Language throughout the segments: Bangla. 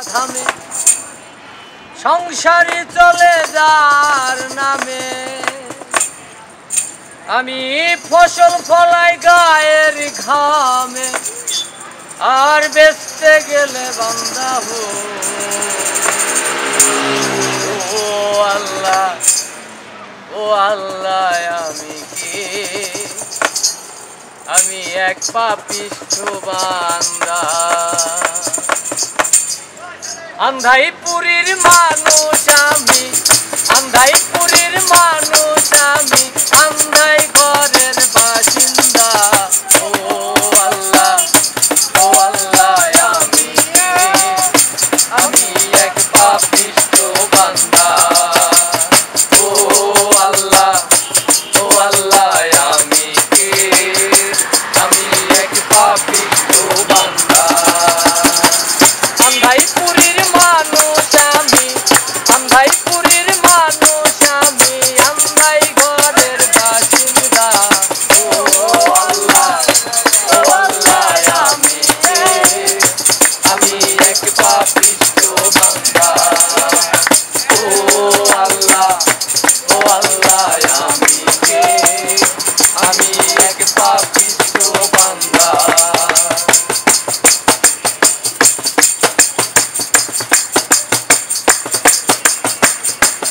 থামে সংসারে চলে যার নামে আমি ফসল ফলাই গায়ের ঘামে আর বেচতে গেলে বান্দা হো ও আল্লাহ ও আল্লাহ আমি এক পাপিষ্ঠ বান্দা আন্ধাইপুরীর মানুষ আমি আন্ধাইপুরীর মানুষ আমি আন্ধাই ঘরের বাসিন্দা ও আল্লাহ আমি এক পাপিষ্ঠ বান্দা ও আল্লাহ আমি এক পাপিষ্ঠ বান্দা আন্ধাইপুরীর মানুষ আমি আন্ধাইপুরীর মানুষ আমি আন্ধাই ঘরের বাসিন্দা ও আল্লাহ আমি এক পাপিষ্ঠ বান্দা ও আল্লাহ আমি এক পাপিষ্ঠ বান্দা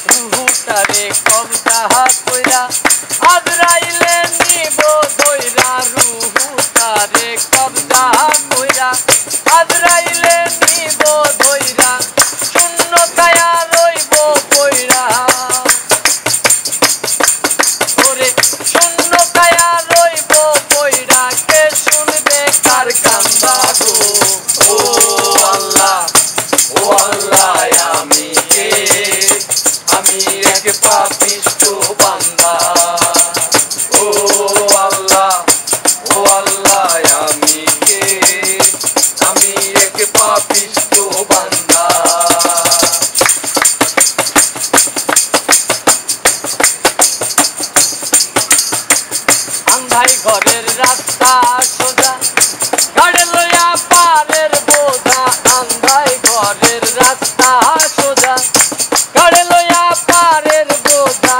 রুহুটারে কবজা কইরা আজরাইলে নিব দইরা রুহুটারে কবজা কইরা আজরাইলে নিব দইরা শূন্য কায়া রইব কইরা ওরে শূন্য কায়া রইব কইরা কে শুনবে কার কান্দা গো ও আল্লাহ আমি এক পাপিষ্ঠ বান্দা ও আল্লাহ আমি এক পাপিষ্ঠ বান্দা আন্ধাই ঘরের রাস্তা সোজা গাড়ি লইয়া পারের বোঝা আন্ধাই ঘরের রাস্তা সোজা গাড়ি লইয়া পারের বোঝা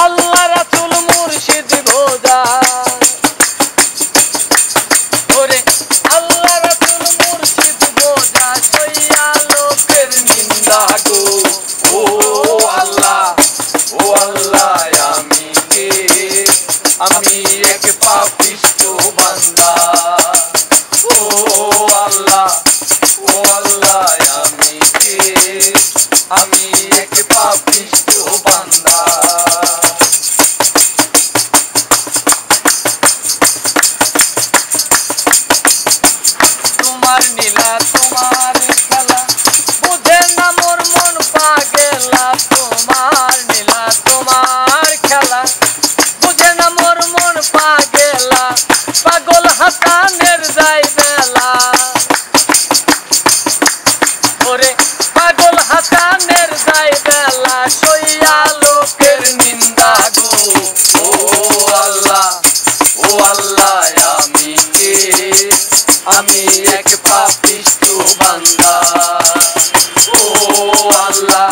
আল্লাহ রাসূল মুর্শিদ ভোজা ওরে আল্লাহ রাসূল মুর্শিদ ভোজা সইয়া লোকের নিন্দা গো ও আল্লাহ আমি এক পাপিষ্ঠ বান্দা ও আল্লাহ আমি এক পাপিষ্ঠ বান্দা তোমার নীলা তোমার খেলা বুঝে না মোর মন পাগেলা তোমার নীলা তোমার খেলা বুঝে না মোর মন পাগেলা পাগল হাসানের যাই বেলা ওরে পাগল হাসানের যাই বেলা সইয়া লোকের নিন্দা গো ও আল্লাহ আমি এক পাপিষ্ঠ বান্দা ও আল্লাহ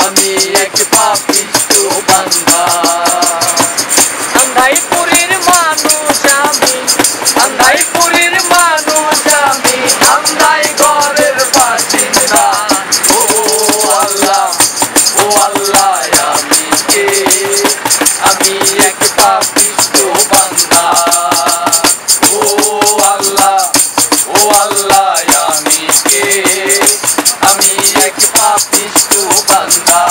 আমি এক পাপিষ্ঠ বান্দা আন্ধাইপুরীর মানুষ আমি আন্ধাইপুরীর মানুষ আমি আন্ধাই ঘরের বাসিন্দা ও আল্লাহ আমি এক পাপিষ্ঠ বান্দা ও আল্লাহ আমি এক পাপিষ্ঠ বান্দা।